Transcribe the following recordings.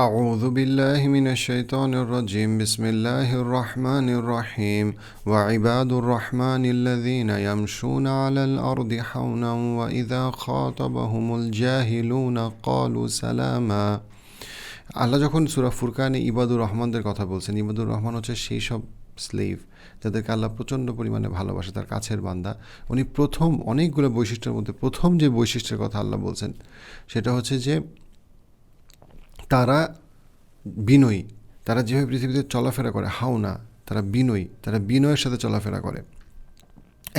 أعوذ بالله من الشيطان الرجيم بسم الله الرحمن الرحيم وعباد الرحمن الذين يمشون على الأرض حونا وإذا خاطبهم الجاهلون قالوا سلاما। আল্লাহ যখন সূরা ফুরকানে ইবাদুর রহমানদের কথা বলছেন, ইবাদুর রহমান হচ্ছে সেই সব স্লেভ যাদেরকে আল্লাহ প্রচণ্ড পরিমাণে ভালোবাসে, তার কাছের বান্দা। উনি প্রথম অনেকগুলো বৈশিষ্ট্যের মধ্যে প্রথম যে বৈশিষ্ট্যের কথা আল্লাহ বলছেন সেটা হচ্ছে যে তারা বিনয়ী। তারা যেভাবে পৃথিবীতে চলাফেরা করে হাওনা, তারা বিনয়ী, তারা বিনয়ের সাথে চলাফেরা করে।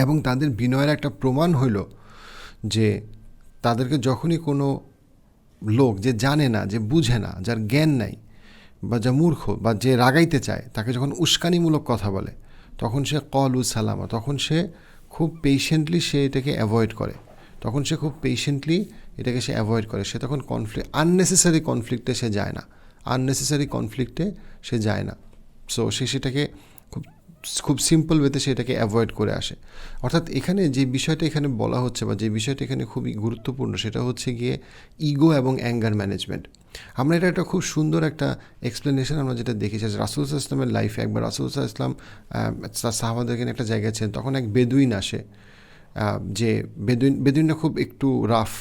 এবং তাদের বিনয়ের একটা প্রমাণ হইল যে তাদেরকে যখনই কোনো লোক যে জানে না, যে বুঝে না, যার জ্ঞান নাই, বা যা মূর্খ, বা যে রাগাইতে চায়, তাকে যখন উস্কানিমূলক কথা বলে তখন সে কলু সালামা, তখন সে খুব পেশেন্টলি সে এটাকে অ্যাভয়েড করে। তখন সে খুব পেশেন্টলি এটাকে সে অ্যাভয়েড করে। সে তখন আননেসেসারি কনফ্লিক্টে সে যায় না, আননেসেসারি কনফ্লিক্টে সে যায় না। সো সে সেটাকে খুব খুব সিম্পল ওয়েতে সেটাকে অ্যাভয়েড করে আসে। অর্থাৎ এখানে যে বিষয়টা এখানে বলা হচ্ছে, বা যে বিষয়টা এখানে খুবই গুরুত্বপূর্ণ, সেটা হচ্ছে গিয়ে ইগো এবং অ্যাঙ্গার ম্যানেজমেন্ট। আমরা এটা একটা খুব সুন্দর একটা এক্সপ্লেনেশন আমরা যেটা দেখেছি রাসূল সাল্লাল্লাহু আলাইহি ওয়াসাল্লামের লাইফে। একবার রাসূল সাল্লাল্লাহু আলাইহি ওয়াসাল্লাম তার সাহাবাদেরকে নিয়ে একটা জায়গায় ছিলেন, তখন এক বেদুইন আসে। যে বেদুইনটা খুব একটু রাফ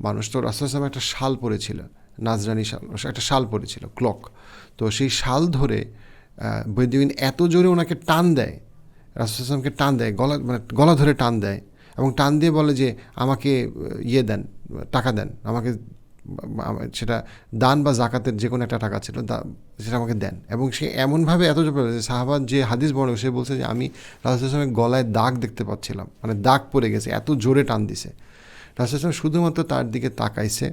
মানুষ। তো রাসূল সাল্লাল্লাহু আলাইহি ওয়াসাল্লাম একটা শাল পরেছিল, নাজরানি শাল, একটা শাল পরেছিল, ক্লক। তো সেই শাল ধরে বেদুইন এত জোরে ওনাকে টান দেয়, রাসূল সাল্লাল্লাহু আলাইহি ওয়াসাল্লামকে টান দেয়, গলা ধরে টান দেয়, এবং টান দিয়ে বলে যে আমাকে দেন, টাকা দেন আমাকে, সেটা দান বা জাকাতের যে কোনো একটা টাকা ছিল, সেটা আমাকে দেন। এবং সে এমনভাবে এত জোরে সাহাবাদ যে হাদিস বর্ণক, সে বলছে যে আমি রাসূল সাল্লাল্লাহু আলাইহি ওয়াসাল্লামের গলায় দাগ দেখতে পাচ্ছিলাম, মানে দাগ পড়ে গেছে, এত জোরে টান দিছে। রাসূল সাল্লাল্লাহু আলাইহি ওয়াসাল্লাম শুধুমাত্র তার দিকে তাকাইছে,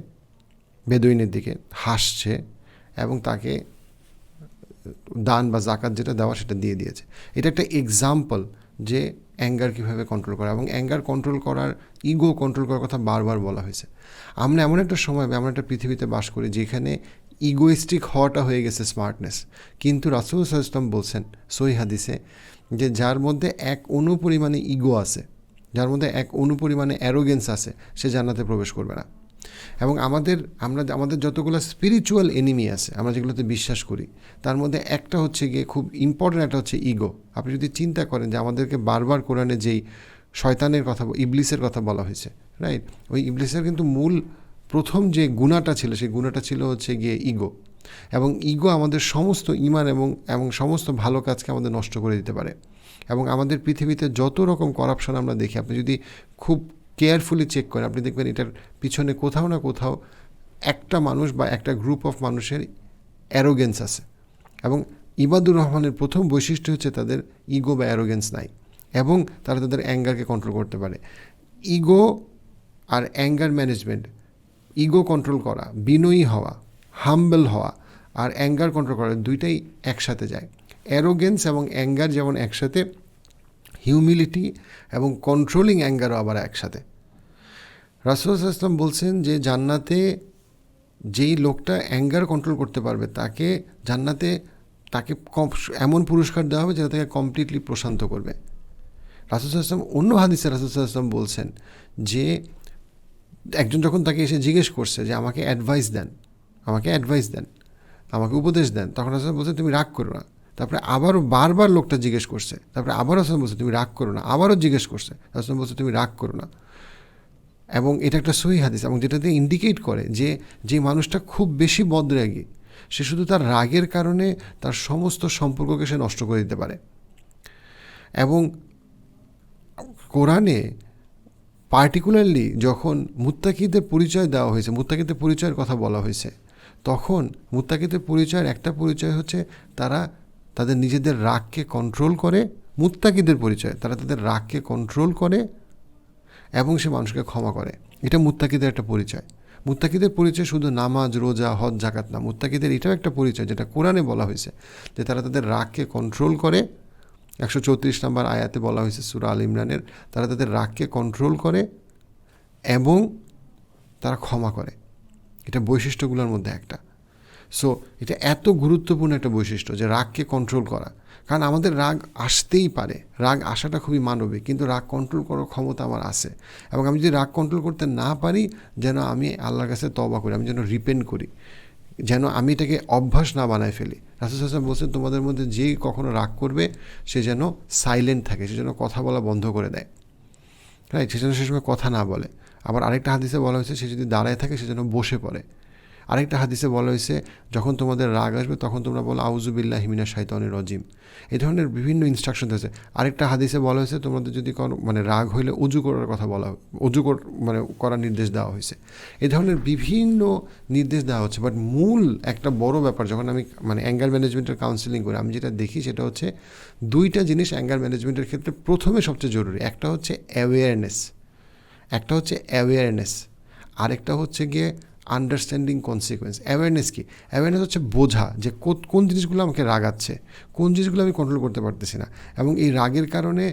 বেদুইনের দিকে হাসছে, এবং তাকে দান বা জাকাত যেটা দেওয়া সেটা দিয়ে দিয়েছে। এটা একটা এক্সাম্পল যে অ্যাঙ্গার কীভাবে কন্ট্রোল করা, এবং অ্যাঙ্গার কন্ট্রোল করার, ইগো কন্ট্রোল করার কথা বারবার বলা হয়েছে। আমরা এমন একটা সময়, আমরা একটা পৃথিবীতে বাস করি যেখানে ইগোইস্টিক হওয়াটা হয়ে গেছে স্মার্টনেস। কিন্তু রাসূল সাল্লাল্লাহু আলাইহি ওয়াসাল্লাম বলছেন সহিহ হাদিসে যে যার মধ্যে এক অনুপরিমাণে ইগো আছে, যার মধ্যে এক অনুপরিমাণে অ্যারোগেন্স আছে, সে জান্নাতে প্রবেশ করবে না। এবং আমাদের যতগুলো স্পিরিচুয়াল এনিমি আছে, আমরা যেগুলোতে বিশ্বাস করি, তার মধ্যে একটা হচ্ছে গিয়ে খুব ইম্পর্ট্যান্ট, একটা হচ্ছে ইগো। আপনি যদি চিন্তা করেন যে আমাদেরকে বারবার কোরআনে যেই শয়তানের কথা, ইবলিসের কথা বলা হয়েছে, রাইট, ওই ইবলিসের কিন্তু মূল প্রথম যে গুণাটা ছিল, সেই গুণাটা ছিল হচ্ছে গিয়ে ইগো। এবং ইগো আমাদের সমস্ত ঈমান এবং সমস্ত ভালো কাজকে আমাদের নষ্ট করে দিতে পারে। এবং আমাদের পৃথিবীতে যত রকম করাপশন আমরা দেখি, আপনি যদি খুব কেয়ারফুলি চেক করেন, আপনি দেখবেন এটার পিছনে কোথাও না কোথাও একটা মানুষ বা একটা গ্রুপ অফ মানুষের অ্যারোগেন্স আছে। এবং ইবাদুর রহমানের প্রথম বৈশিষ্ট্য হচ্ছে তাদের ইগো বা অ্যারোগেন্স নাই, এবং তারা তাদের অ্যাঙ্গারকে কন্ট্রোল করতে পারে। ইগো আর অ্যাঙ্গার ম্যানেজমেন্ট, ইগো কন্ট্রোল করা, বিনয়ী হওয়া, হাম্বল হওয়া, আর অ্যাঙ্গার কন্ট্রোল করা, দুইটাই একসাথে যায়। অ্যারোগেন্স এবং অ্যাঙ্গার যেমন একসাথে, হিউমিলিটি এবং কন্ট্রোলিং অ্যাঙ্গারও আবার একসাথে। রাসূল সাল্লাল্লাহু আলাইহি ওয়াসাল্লাম বলছেন যে জান্নাতে যেই লোকটা অ্যাঙ্গার কন্ট্রোল করতে পারবে, তাকে জান্নাতে এমন পুরস্কার দেওয়া হবে যেটা তাকে কমপ্লিটলি প্রশান্ত করবে। রাসূল সাল্লাল্লাহু আলাইহি ওয়াসাল্লাম অন্য হাদিসে রাসূল সাল্লাল্লাহু আলাইহি ওয়াসাল্লাম বলছেন যে একজন যখন তাকে এসে জিজ্ঞেস করছে যে আমাকে অ্যাডভাইস দেন, আমাকে উপদেশ দেন, তখন রাসূল বলছে তুমি রাগ করো না। তারপরে আবারও বারবার লোকটা জিজ্ঞেস করছে, তারপরে আবারও রাসূল বলছে তুমি রাগ করো না, আবারও জিজ্ঞেস করছে, রাসূল বলছে তুমি রাগ করো না। এবং এটা একটা সহিহ হাদিস, এবং যেটাতে ইন্ডিকেট করে যে মানুষটা খুব বেশি বদরাগী, সে শুধু তার রাগের কারণে তার সমস্ত সম্পর্ককে সে নষ্ট করে দিতে পারে। এবং কোরআনে পার্টিকুলারলি যখন মুত্তাকিদের পরিচয় দেওয়া হয়েছে, মুত্তাকিদের পরিচয়ের কথা বলা হয়েছে, তখন মুত্তাকিদের পরিচয়ের একটা পরিচয় হচ্ছে তারা তাদের নিজেদের রাগকে কন্ট্রোল করে। মুত্তাকিদের পরিচয়, তারা তাদের রাগকে কন্ট্রোল করে এবং সে মানুষকে ক্ষমা করে। এটা মুত্তাকিদের একটা পরিচয়। মুত্তাকিদের পরিচয় শুধু নামাজ, রোজা, হজ, জাকাত না। মুত্তাকিদের এটাও একটা পরিচয় যেটা কোরআনে বলা হয়েছে, যে তারা তাদের রাগকে কন্ট্রোল করে। 134 নম্বর আয়াতে বলা হয়েছে সূরা আল ইমরানের, তারা তাদের রাগকে কন্ট্রোল করে এবং তারা ক্ষমা করে। এটা বৈশিষ্ট্যগুলোর মধ্যে একটা। সো এটা এত গুরুত্বপূর্ণ একটা বৈশিষ্ট্য যে রাগকে কন্ট্রোল করা। কারণ আমাদের রাগ আসতেই পারে, রাগ আসাটা খুবই মানবিক, কিন্তু রাগ কন্ট্রোল করার ক্ষমতা আমার আছে। এবং আমি যদি রাগ কন্ট্রোল করতে না পারি, যেন আমি আল্লাহর কাছে তওবা করি, আমি যেন রিপেন্ট করি। যেন আমি এটাকে অভ্যাস না বানায় ফেলি। রাসূল সাল্লাল্লাহু আলাইহি ওয়াসাল্লাম বলছেন, তোমাদের মধ্যে যেই কখনো রাগ করবে সে যেন সাইলেন্ট থাকে, সে যেন কথা বলা বন্ধ করে দেয়, রাইট, সে যেন সে সময় কথা না বলে। আবার আরেকটা হাদিসে বলা হয়েছে সে যদি দাঁড়ায় থাকে সে যেন বসে পড়ে। আরেকটা হাদিসে বলা হয়েছে যখন তোমাদের রাগ আসবে তখন তোমরা বলো আউযু বিল্লাহি মিনাশ শাইতানির রাজিম। এই ধরনের বিভিন্ন ইনস্ট্রাকশন আছে। আরেকটা হাদিসে বলা হয়েছে তোমাদের যদি কোনো রাগ হইলে উজু করার কথা বলা, করার নির্দেশ দেওয়া হয়েছে। এই ধরনের বিভিন্ন নির্দেশ দেওয়া হচ্ছে। বাট মূল একটা বড় ব্যাপার, যখন আমি অ্যাঙ্গার ম্যানেজমেন্টের কাউন্সিলিং করি, আমি যেটা দেখি সেটা হচ্ছে দুইটা জিনিস অ্যাঙ্গার ম্যানেজমেন্টের ক্ষেত্রে প্রথমে সবচেয়ে জরুরি। একটা হচ্ছে অ্যাওয়ারনেস, আরেকটা হচ্ছে গিয়ে আন্ডারস্ট্যান্ডিং কনসিকুয়েন্স। অ্যাওয়ারনেস কি? অ্যাওয়ারনেস হচ্ছে বোঝা যে কোন জিনিসগুলো আমাকে রাগাচ্ছে, কোন জিনিসগুলো আমি কন্ট্রোল করতে পারতেছি না, এবং এই রাগের কারণে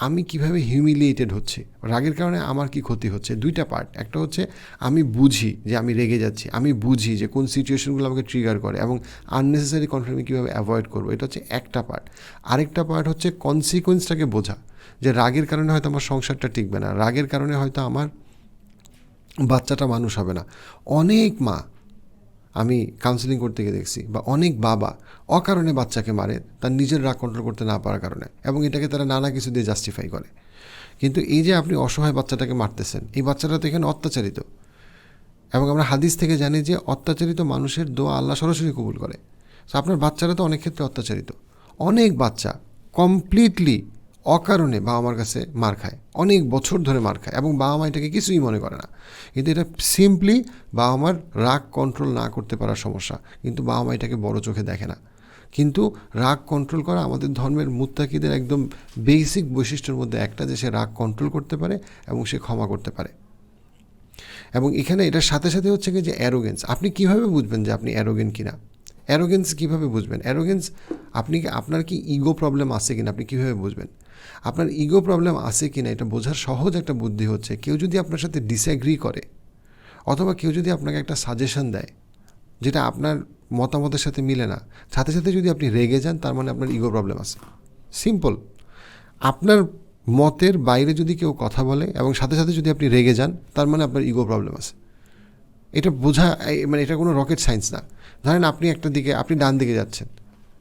আমি কিভাবে হিউমিলিয়েটেড হচ্ছি, রাগের কারণে আমার কি ক্ষতি হচ্ছে। দুইটা পার্ট। একটা হচ্ছে আমি বুঝি যে আমি রেগে যাচ্ছি, আমি বুঝি যে কোন সিচুয়েশনগুলো আমাকে ট্রিগার করে এবং আননেসেসারি কনফ্লিক্ট আমি কীভাবে অ্যাভয়েড করবো। এটা হচ্ছে একটা পার্ট। আরেকটা পার্ট হচ্ছে কনসিকুয়েন্সটাকে বোঝা, যে রাগের কারণে হয়তো আমার সংসারটা টিকবে না, রাগের কারণে হয়তো আমার বাচ্চাটা মানুষ হবে না। অনেক মা আমি কাউন্সিলিং করতে গিয়ে দেখছি, বা অনেক বাবা অকারণে বাচ্চাকে মারে তার নিজের রাগ কন্ট্রোল করতে না পারার কারণে, এবং এটাকে তারা নানা কিছু দিয়ে জাস্টিফাই করে। কিন্তু এই যে আপনি অসহায় বাচ্চাটাকে মারতেছেন, এই বাচ্চাটা তো এখানে অত্যাচারিত, এবং আমরা হাদিস থেকে জানি যে অত্যাচারিত মানুষের দোয়া আল্লাহ সরাসরি কবুল করে। তো আপনার বাচ্চারা তো অনেক ক্ষেত্রে অত্যাচারিত। অনেক বাচ্চা কমপ্লিটলি অকারণে বাবা মার কাছে মার খায়, অনেক বছর ধরে মার খায়, এবং বাবা মা এটাকে কিছুই মনে করে না। কিন্তু এটা সিম্পলি বাবা মার রাগ কন্ট্রোল না করতে পারার সমস্যা, কিন্তু বাবা মা এটাকে বড় চোখে দেখে না। কিন্তু রাগ কন্ট্রোল করা আমাদের ধর্মের মুত্তাকিদের একদম বেসিক বৈশিষ্ট্যের মধ্যে একটা, যে সে রাগ কন্ট্রোল করতে পারে এবং সে ক্ষমা করতে পারে। এবং এখানে এটার সাথে সাথে হচ্ছে কি যে অ্যারোগেন্স। আপনি কীভাবে বুঝবেন যে আপনি অ্যারোগেন্ট কিনা? অ্যারোগেন্স কীভাবে বুঝবেন? অ্যারোগেন্স আপনার কি ইগো প্রবলেম আছে কিনা আপনি কীভাবে বুঝবেন? আপনার ইগো প্রবলেম আছে কিনা এটা বোঝার সহজ একটা বুদ্ধি হচ্ছে, কেউ যদি আপনার সাথে ডিসঅ্যাগ্রি করে, অথবা কেউ যদি আপনাকে একটা সাজেশন দেয় যেটা আপনার মতামতের সাথে মিলে না, সাথে সাথে যদি আপনি রেগে যান, তার মানে আপনার ইগো প্রবলেম আছে। সিম্পল। আপনার মতের বাইরে যদি কেউ কথা বলে এবং সাথে সাথে যদি আপনি রেগে যান, তার মানে আপনার ইগো প্রবলেম আছে। এটা বোঝা এটা কোনো রকেট সায়েন্স না। ধরেন আপনি ডান দিকে যাচ্ছেন,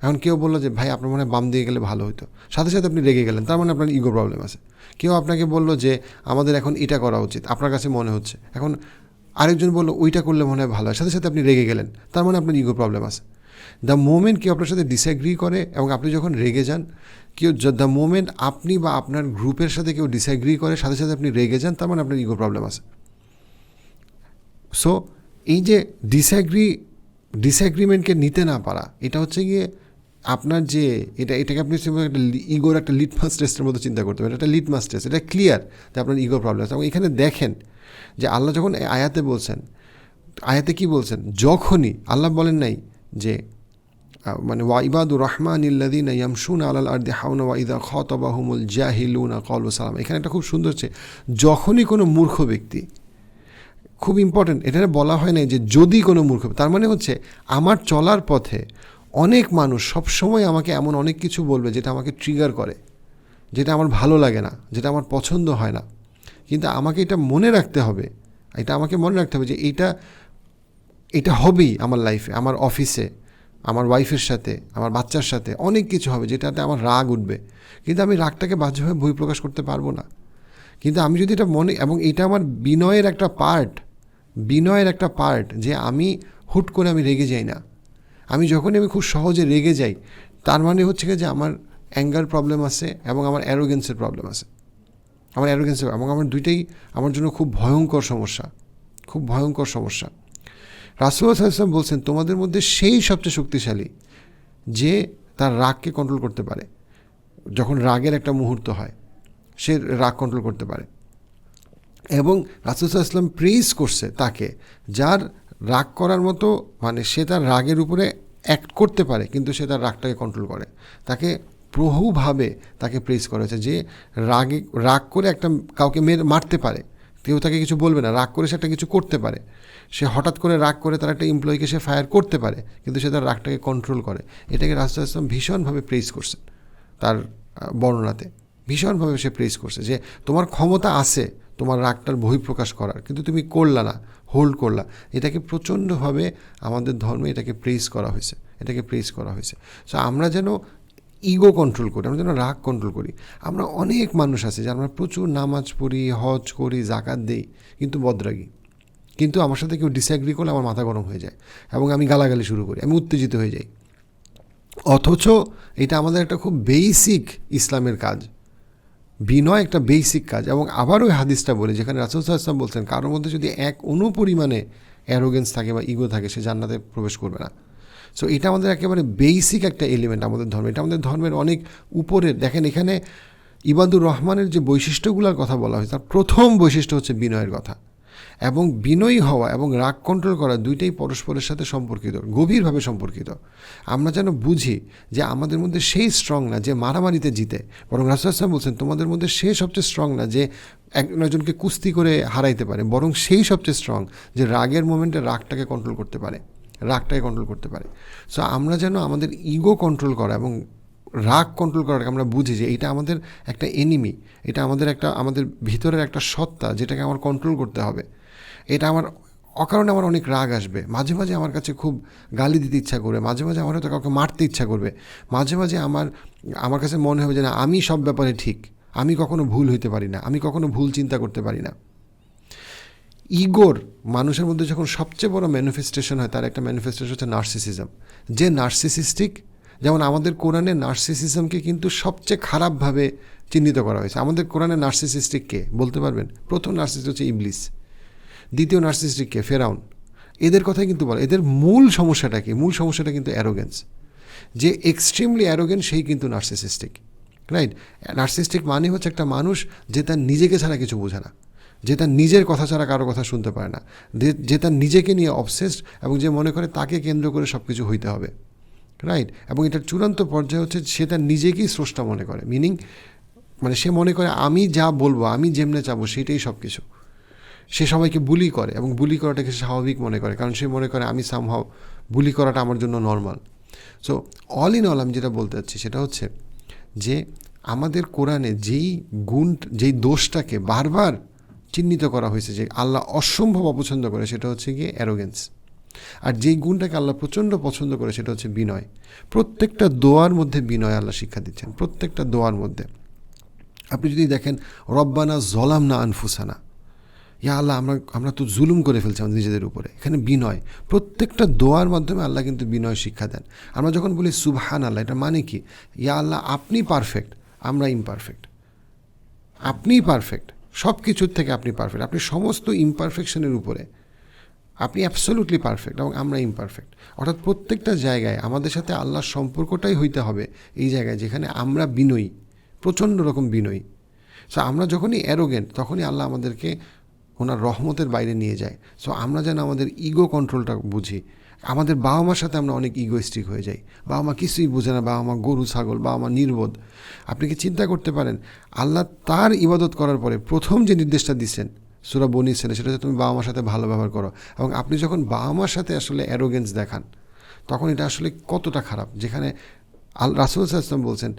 এখন কেউ বললো যে ভাই আপনার মনে হয় বাম দিকে গেলে ভালো হতো, সাথে সাথে আপনি রেগে গেলেন, তার মানে আপনার ইগো প্রবলেম আছে। কেউ আপনাকে বললো যে আমাদের এখন এটা করা উচিত, আপনার কাছে মনে হচ্ছে, এখন আরেকজন বললো ওইটা করলে মনে হয় ভালো হয়, সাথে সাথে আপনি রেগে গেলেন, তার মানে আপনার ইগো প্রবলেম আছে। দ্য মোমেন্ট কেউ আপনার সাথে ডিসঅ্যাগ্রি করে এবং আপনি যখন রেগে যান, দ্য মোমেন্ট আপনি বা আপনার গ্রুপের সাথে কেউ ডিসঅ্যাগ্রি করে, সাথে সাথে আপনি রেগে যান, তার মানে আপনার ইগো প্রবলেম আছে। সো এই যে ডিসঅ্যাগ্রিমেন্টকে নিতে না পারা, এটা হচ্ছে গিয়ে আপনার যে এটাকে আপনি একটা ইগোর একটা লিটমাস টেস্টের মতো চিন্তা করতে পারেন। এটা লিটমাস টেস্ট, এটা ক্লিয়ার যে আপনার ইগো প্রবলেম আছে। এবং এখানে দেখেন যে আল্লাহ যখন আয়াতে কি বলছেন, যখনই আল্লাহ বলেন নাই যে ওয়া ইবাদুর রহমানিল্লাযীনা ইয়ামশুনা আলাল আরদি হাওনা ওয়া ইযা খাতাবাহুমুল জাহিলুনা ক্বালু সালাম। এখানে একটা খুব সুন্দর হচ্ছে, যখনই কোনো মূর্খ ব্যক্তি, খুব ইম্পর্টেন্ট, এটা বলা হয় না যে যদি কোনো মূর্খ, তার মানে হচ্ছে আমার চলার পথে অনেক মানুষ সবসময় আমাকে এমন অনেক কিছু বলবে যেটা আমাকে ট্রিগার করে, যেটা আমার ভালো লাগে না, যেটা আমার পছন্দ হয় না। কিন্তু আমাকে এটা মনে রাখতে হবে যে এটা হবেই আমার লাইফে, আমার অফিসে, আমার ওয়াইফের সাথে, আমার বাচ্চার সাথে অনেক কিছু হবে যেটাতে আমার রাগ উঠবে, কিন্তু আমি রাগটাকে বাহ্যভাবে বহিঃপ্রকাশ করতে পারবো না। কিন্তু আমি যদি এটা এবং এটা আমার বিনয়ের একটা পার্ট যে আমি হুট করে আমি রেগে যাই না। আমি খুব সহজে রেগে যাই, তার মানে হচ্ছে যে আমার অ্যাঙ্গার প্রবলেম আছে এবং আমার অ্যারোগেন্সের প্রবলেম আছে। এবং আমার দুইটাই আমার জন্য খুব ভয়ঙ্কর সমস্যা। রাসূলুল্লাহ সাল্লাল্লাহু আলাইহি ওয়াসাল্লাম বলছেন, তোমাদের মধ্যে সেই সবচেয়ে শক্তিশালী যে তার রাগকে কন্ট্রোল করতে পারে। যখন রাগের একটা মুহূর্ত হয়, সে রাগ কন্ট্রোল করতে পারে। এবং রাসূলুল্লাহ সাল্লাল্লাহু আলাইহি ওয়াসাল্লাম প্রেইজ করছে তাকে, যার রাগ করার মতো সে তার রাগের উপরে অ্যাক্ট করতে পারে, কিন্তু সে তার রাগটাকে কন্ট্রোল করে। তাকে বহুভাবে তাকে প্রেইজ করা হয়েছে যে রাগ করে কাউকে মারতে পারে, কেউ তাকে কিছু বলবে না, রাগ করে সে একটা কিছু করতে পারে। সে হঠাৎ করে রাগ করে তার একটা এমপ্লয়িকে সে ফায়ার করতে পারে, কিন্তু সে তার রাগটাকে কন্ট্রোল করে। এটাকে রাসূলুল্লাহ সাল্লাল্লাহু আলাইহি ওয়াসাল্লাম ভীষণভাবে প্রেইজ করছেন, তার বর্ণনাতে ভীষণভাবে সে প্রেইজ করছে যে তোমার ক্ষমতা আছে তোমার রাগটার বহিঃপ্রকাশ করার, কিন্তু তুমি করলা না, হোল্ড করলা, এটাকে প্রচণ্ডভাবে আমাদের ধর্মে এটাকে প্রেজ করা হয়েছে। সো আমরা যেন ইগো কন্ট্রোল করি, আমরা যেন রাগ কন্ট্রোল করি। আমরা অনেক মানুষ আছে যে আমরা প্রচুর নামাজ পড়ি, হজ করি, জাকাত দিই, কিন্তু বদরাগী। কিন্তু আমার সাথে কেউ ডিসঅ্যাগ্রি করলে আমার মাথা গরম হয়ে যায় এবং আমি গালাগালি শুরু করি, আমি উত্তেজিত হয়ে যাই। অথচ এটা আমাদের একটা খুব বেসিক ইসলামের কাজ, বিনয় একটা বেসিক কাজ। এবং আবার ওই হাদিসটা বলে যেখানে রাসূল সাল্লাল্লাহু আলাইহি ওয়াসাল্লাম বলছেন, কারোর মধ্যে যদি এক পরিমাণে অ্যারোগেন্স থাকে বা ইগো থাকে, সে জান্নাতে প্রবেশ করবে না। সো এটা আমাদের একেবারে বেসিক একটা এলিমেন্ট আমাদের ধর্মে, এটা আমাদের ধর্মের অনেক উপরের। দেখেন এখানে ইবাদুর রহমানের যে বৈশিষ্ট্যগুলোর কথা বলা হয়েছে, তার প্রথম বৈশিষ্ট্য হচ্ছে বিনয়ের কথা। এবং বিনয়ী হওয়া এবং রাগ কন্ট্রোল করা দুইটাই পরস্পরের সাথে সম্পর্কিত, গভীরভাবে সম্পর্কিত। আমরা যেন বুঝি যে আমাদের মধ্যে সেই স্ট্রং না যে মারামারিতে জিতে, বরং রাসূল সাল্লাল্লাহু আলাইহি ওয়াসাল্লাম বলছেন তোমাদের মধ্যে সে সবচেয়ে স্ট্রং না যে একজনকে কুস্তি করে হারাইতে পারে, বরং সেই সবচেয়ে স্ট্রং যে রাগের মোমেন্টে রাগটাকে কন্ট্রোল করতে পারে। সো আমরা যেন আমাদের ইগো কন্ট্রোল করা এবং রাগ কন্ট্রোল করাটাকে আমরা বুঝি যে এটা আমাদের একটা এনিমি, এটা আমাদের ভিতরের একটা সত্তা যেটাকে আমার কন্ট্রোল করতে হবে। এটা আমার অকারণে আমার অনেক রাগ আসবে, মাঝে মাঝে আমার কাছে খুব গালি দিতে ইচ্ছা করবে, মাঝে মাঝে আমার হয়তো কাউকে মারতে ইচ্ছা করবে, মাঝে মাঝে আমার কাছে মনে হবে যে না, আমি সব ব্যাপারে ঠিক, আমি কখনো ভুল হইতে পারি না, আমি কখনো ভুল চিন্তা করতে পারি না। ইগোর মানুষের মধ্যে যখন সবচেয়ে বড় ম্যানিফেস্টেশন হয়, তার একটা ম্যানিফেস্টেশন হচ্ছে নার্সিসিজম। যে নার্সিসিস্টিক, যেমন আমাদের কোরআনে নার্সিসিজমকে কিন্তু সবচেয়ে খারাপভাবে চিহ্নিত করা হয়েছে। আমাদের কোরআনে নার্সিসিস্টিক কে বলতে পারবেন? প্রথম নার্সিসিস্ট হচ্ছে ইবলিস, দ্বিতীয় নার্সিসিস্টিক কে? ফেরাউন। এদের কথাই কিন্তু বলে। এদের মূল সমস্যাটা কি? মূল সমস্যাটা কিন্তু অ্যারোগেন্স। যে এক্সট্রিমলি অ্যারোগেন্ট সেই কিন্তু নার্সিসিস্টিক, রাইট? নার্সিসিস্টিক মানে হচ্ছে একটা মানুষ যে তার নিজেকে ছাড়া কিছু বোঝে না, যে তার নিজের কথা ছাড়া কারো কথা শুনতে পারে না, যে তার নিজেকে নিয়ে অবসেসড এবং যে মনে করে তাকে কেন্দ্র করে সব কিছু হইতে হবে, রাইট? এবং এটার চূড়ান্ত পর্যায়ে হচ্ছে সে তার নিজেকেই স্রষ্টা মনে করে, মিনিং মানে সে মনে করে আমি যা বলবো, আমি যেমনে চাবো সেটাই সব কিছু। সে সবাইকে বুলি করে এবং বুলি করাটাকে সে স্বাভাবিক মনে করে, কারণ সে মনে করে আমি সামহাও বুলি করাটা আমার জন্য normal. So all in all আমি যেটা বলতে চাচ্ছি সেটা হচ্ছে যে আমাদের কোরআনে যেই দোষটাকে বারবার চিহ্নিত করা হয়েছে যে আল্লাহ অসম্ভব অপছন্দ করে, সেটা হচ্ছে গিয়ে অ্যারোগেন্স। আর যেই গুণটাকে আল্লাহ প্রচণ্ড পছন্দ করে সেটা হচ্ছে বিনয়। প্রত্যেকটা দোয়ার মধ্যে বিনয় আল্লাহ শিক্ষা দিচ্ছেন, প্রত্যেকটা দোয়ার মধ্যে। আপনি যদি দেখেন রব্বানা জলামনা আনফুসানা, ইয়া আল্লাহ আমরা তো জুলুম করে ফেলছি আমাদের নিজেদের উপরে, এখানে বিনয়। প্রত্যেকটা দোয়ার মাধ্যমে আল্লাহ কিন্তু বিনয় শিক্ষা দেন। আমরা যখন বলি সুবহান আল্লাহ, এটা মানে কি? ইয়া আল্লাহ আপনি পারফেক্ট, আমরা ইমপারফেক্ট। আপনিই পারফেক্ট, সব কিছুর থেকে আপনি পারফেক্ট, আপনি সমস্ত ইমপারফেকশনের উপরে আপনি অ্যাবসলিউটলি পারফেক্ট এবং আমরা ইমপারফেক্ট। অর্থাৎ প্রত্যেকটা জায়গায় আমাদের সাথে আল্লাহর সম্পর্কটাই হইতে হবে এই জায়গায় যেখানে আমরা বিনয়ী, প্রচণ্ড রকম বিনয়ী। সো আমরা যখনই অ্যারোগেন্ট তখনই আল্লাহ আমাদেরকে ওনার রহমতের বাইরে নিয়ে যায়। সো আমরা যেন আমাদের ইগো কন্ট্রোলটা বুঝি। আমাদের বাবা মার সাথে আমরা অনেক ইগোইস্টিক হয়ে যাই, বাবা মা কিছুই বোঝে না, বাবা মা গরু ছাগল, বাবা মা নির্বোধ। আপনি কি চিন্তা করতে পারেন আল্লাহ তার ইবাদত করার পরে প্রথম যে নির্দেশটা দিচ্ছেন সূরা বনী ইসরাঈল, সেটা হচ্ছে তুমি বাবা মার সাথে ভালো ব্যবহার করো। এবং আপনি যখন বাবা মার সাথে আসলে অ্যারোগেন্স দেখান তখন এটা আসলে কতটা খারাপ। যেখানে রাসূল সাল্লাল্লাহু আলাইহি ওয়াসাল্লাম বলছেন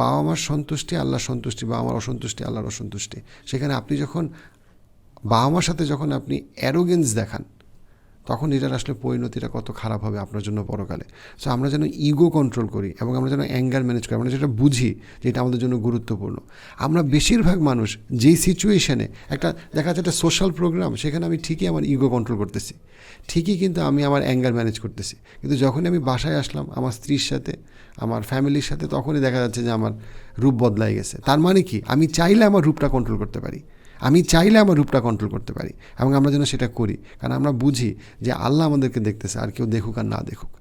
বাবা মার সন্তুষ্টি আল্লাহর সন্তুষ্টি, বাবা মার অসন্তুষ্টি আল্লাহর অসন্তুষ্টি। সেখানে আপনি যখন বাবা মার সাথে যখন আপনি অ্যারোগেন্স দেখান তখন এটার আসলে পরিণতিটা কত খারাপ হবে আপনার জন্য পরকালে। সো আমরা যেন ইগো কন্ট্রোল করি এবং আমরা যেন অ্যাঙ্গার ম্যানেজ করি, আমরা যেটা বুঝি যে এটা আমাদের জন্য গুরুত্বপূর্ণ। আমরা বেশিরভাগ মানুষ যেই সিচুয়েশানে একটা দেখা যাচ্ছে একটা সোশ্যাল প্রোগ্রাম, সেখানে আমি ঠিকই আমার ইগো কন্ট্রোল করতেছি, ঠিকই কিন্তু আমি আমার অ্যাঙ্গার ম্যানেজ করতেছি, কিন্তু যখনই আমি বাসায় আসলাম আমার স্ত্রীর সাথে, আমার ফ্যামিলির সাথে, তখনই দেখা যাচ্ছে যে আমার রূপ বদলাই গেছে। তার মানে কি? আমি চাইলে আমার রূপটা কন্ট্রোল করতে পারি, আমি চাইলে আমার রূপটা কন্ট্রোল করতে পারি এবং আমরা যেন সেটা করি, কারণ আমরা বুঝি যে আল্লাহ আমাদেরকে দেখতেছে, আর কেউ দেখুক আর না দেখুক।